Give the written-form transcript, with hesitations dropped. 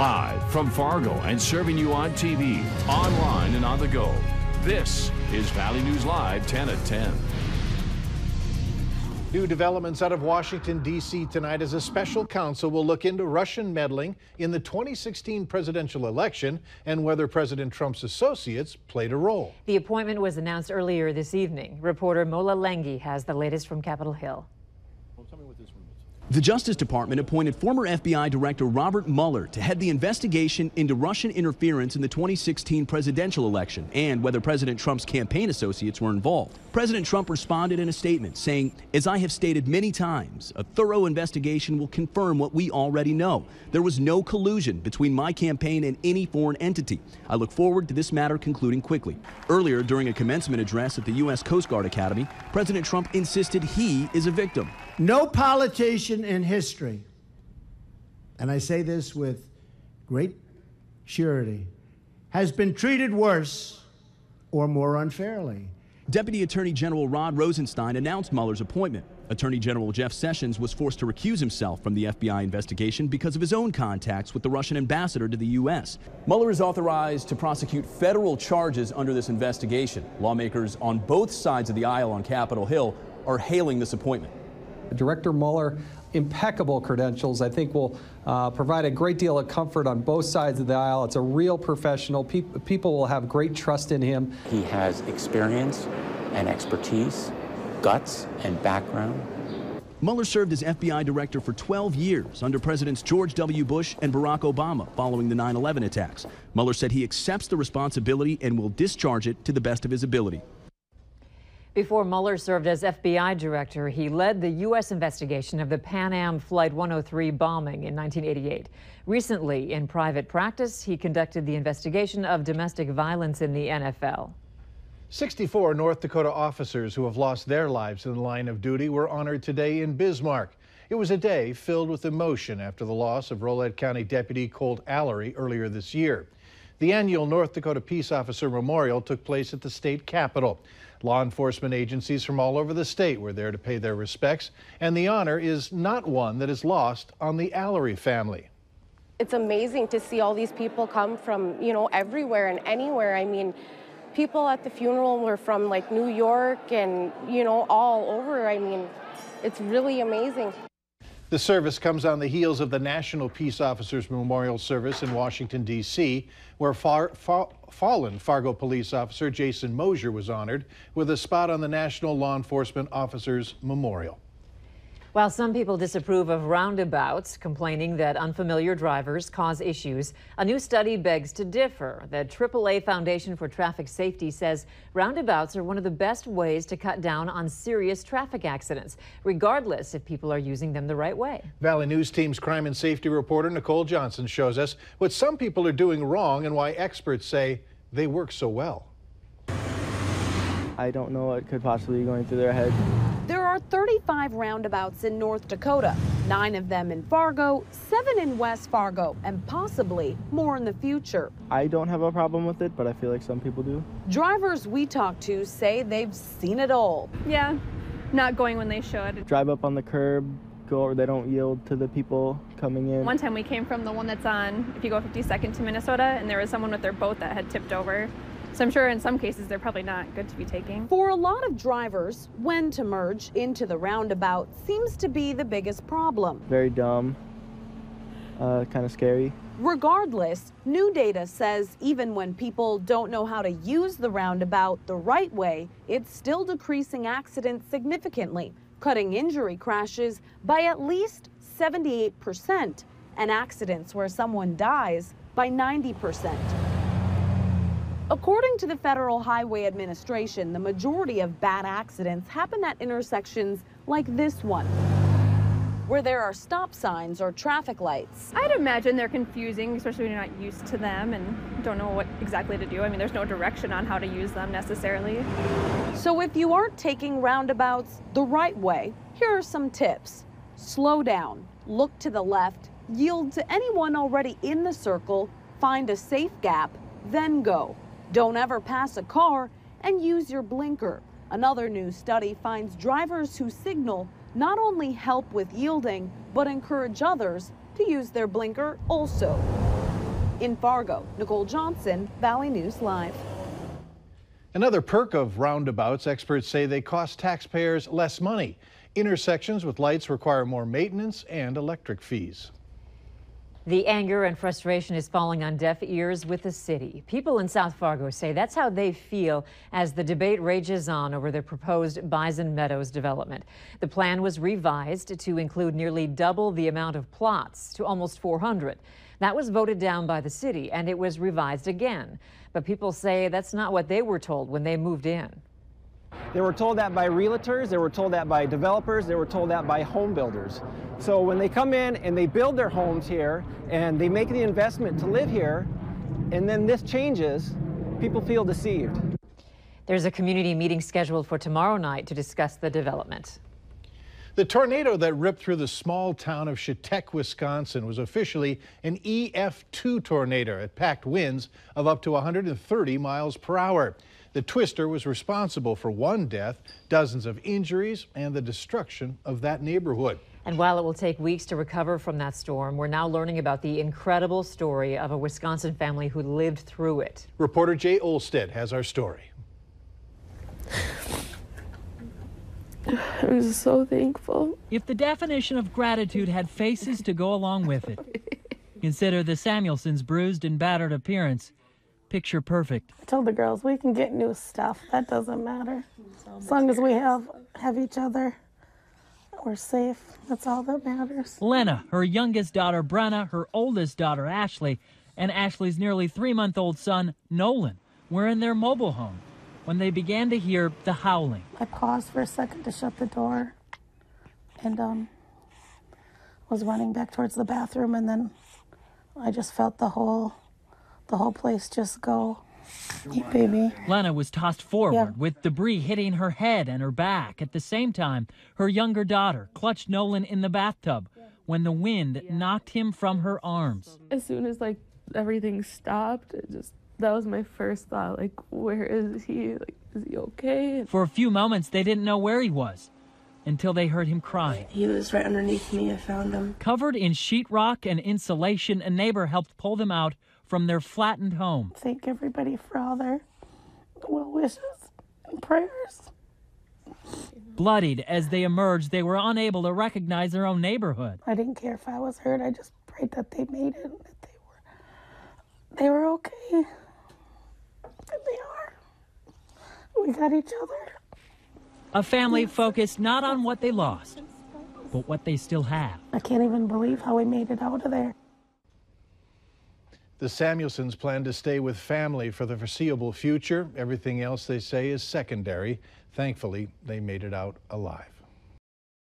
Live from Fargo and serving you on TV, online, and on the go. This is Valley News Live 10 at 10. New developments out of Washington, D.C. tonight as a special counsel will look into Russian meddling in the 2016 presidential election and whether President Trump's associates played a role. The appointment was announced earlier this evening. Reporter Muller has the latest from Capitol Hill. Well, tell me what this one is. The Justice Department appointed former FBI Director Robert Mueller to head the investigation into Russian interference in the 2016 presidential election and whether President Trump's campaign associates were involved. President Trump responded in a statement saying, "As I have stated many times, a thorough investigation will confirm what we already know. There was no collusion between my campaign and any foreign entity. I look forward to this matter concluding quickly." Earlier, during a commencement address at the U.S. Coast Guard Academy, President Trump insisted he is a victim. No politician in history, and I say this with great surety, has been treated worse or more unfairly. Deputy Attorney General Rod Rosenstein announced Mueller's appointment. Attorney General Jeff Sessions was forced to recuse himself from the FBI investigation because of his own contacts with the Russian ambassador to the U.S. Mueller is authorized to prosecute federal charges under this investigation. Lawmakers on both sides of the aisle on Capitol Hill are hailing this appointment. Director Mueller, impeccable credentials, I think will provide a great deal of comfort on both sides of the aisle. It's a real professional. People will have great trust in him. He has experience and expertise, guts and background. Mueller served as FBI director for 12 years under Presidents George W. Bush and Barack Obama following the 9/11 attacks. Mueller said he accepts the responsibility and will discharge it to the best of his ability. Before Mueller served as FBI director, he led the U.S. investigation of the Pan Am Flight 103 bombing in 1988. Recently, in private practice, he conducted the investigation of domestic violence in the NFL. 64 North Dakota officers who have lost their lives in the line of duty were honored today in Bismarck. It was a day filled with emotion after the loss of Rolette County Deputy Colt Allery earlier this year. The annual North Dakota Peace Officer Memorial took place at the state capitol. Law enforcement agencies from all over the state were there to pay their respects, and the honor is not one that is lost on the Allery family. It's amazing to see all these people come from, everywhere and anywhere. I mean, people at the funeral were from like New York and, all over. I mean, it's really amazing. The service comes on the heels of the National Peace Officers Memorial Service in Washington, D.C., where fallen Fargo police officer Jason Mosier was honored with a spot on the National Law Enforcement Officers Memorial. While some people disapprove of roundabouts, complaining that unfamiliar drivers cause issues, a new study begs to differ. The AAA Foundation for Traffic Safety says roundabouts are one of the best ways to cut down on serious traffic accidents, regardless if people are using them the right way. Valley News Team's crime and safety reporter Nicole Johnson shows us what some people are doing wrong and why experts say they work so well. I don't know what could possibly be going through their head. There are 35 roundabouts in North Dakota, 9 of them in Fargo, 7 in West Fargo, and possibly more in the future. I don't have a problem with it, but I feel like some people do. Drivers we talk to say they've seen it all. Yeah, not going when they should. Drive up on the curb, go over, they don't yield to the people coming in. One time we came from the one that's on, if you go 52nd to Minnesota, and there was someone with their boat that had tipped over. So I'm sure in some cases they're probably not good to be taking. For a lot of drivers, when to merge into the roundabout seems to be the biggest problem. Very dumb, kind of scary. Regardless, new data says even when people don't know how to use the roundabout the right way, it's still decreasing accidents significantly, cutting injury crashes by at least 78% and accidents where someone dies by 90%. According to the Federal Highway Administration, the majority of bad accidents happen at intersections like this one, where there are stop signs or traffic lights. I'd imagine they're confusing, especially when you're not used to them and don't know what exactly to do. I mean, there's no direction on how to use them necessarily. So if you aren't taking roundabouts the right way, here are some tips. Slow down, look to the left, yield to anyone already in the circle, find a safe gap, then go. Don't ever pass a car and use your blinker. Another new study finds drivers who signal not only help with yielding, but encourage others to use their blinker also. In Fargo, Nicole Johnson, Valley News Live. Another perk of roundabouts, experts say they cost taxpayers less money. Intersections with lights require more maintenance and electric fees. The anger and frustration is falling on deaf ears with the city. People in South Fargo say that's how they feel as the debate rages on over the proposed Bison Meadows development. The plan was revised to include nearly double the amount of plots to almost 400. That was voted down by the city, and it was revised again. But people say that's not what they were told when they moved in. They were told that by realtors, they were told that by developers, they were told that by home builders. So when they come in and they build their homes here and they make the investment to live here, and then this changes, people feel deceived. There's a community meeting scheduled for tomorrow night to discuss the development. The tornado that ripped through the small town of Chetek, Wisconsin was officially an EF2 tornado at packed winds of up to 130 miles per hour. The twister was responsible for one death, dozens of injuries, and the destruction of that neighborhood. And while it will take weeks to recover from that storm, we're now learning about the incredible story of a Wisconsin family who lived through it. Reporter Jay Olstead has our story. I'm just so thankful. If the definition of gratitude had faces to go along with it, consider the Samuelsons' bruised and battered appearance. Picture perfect. I told the girls we can get new stuff. That doesn't matter. As long as we have each other, we're safe. That's all that matters. Lena, her youngest daughter Brenna, her oldest daughter Ashley, and Ashley's nearly 3-month-old son Nolan were in their mobile home when they began to hear the howling. I paused for a second to shut the door and was running back towards the bathroom, and then I just felt the whole place just go. Hey, baby. Lena was tossed forward with debris hitting her head and her back. At the same time, her younger daughter clutched Nolan in the bathtub when the wind knocked him from her arms. As soon as everything stopped, that was my first thought. Where is he? Is he okay? For a few moments, they didn't know where he was until they heard him crying. He was right underneath me. I found him. Covered in sheetrock and insulation, a neighbor helped pull them out from their flattened home. Thank everybody for all their well wishes and prayers. Bloodied as they emerged, they were unable to recognize their own neighborhood. I didn't care if I was hurt. I just prayed that they made it, that they were okay. And they are. We got each other. A family focused not on what they lost, but what they still have. I can't even believe how we made it out of there. The Samuelsons plan to stay with family for the foreseeable future. Everything else, they say, is secondary. Thankfully, they made it out alive.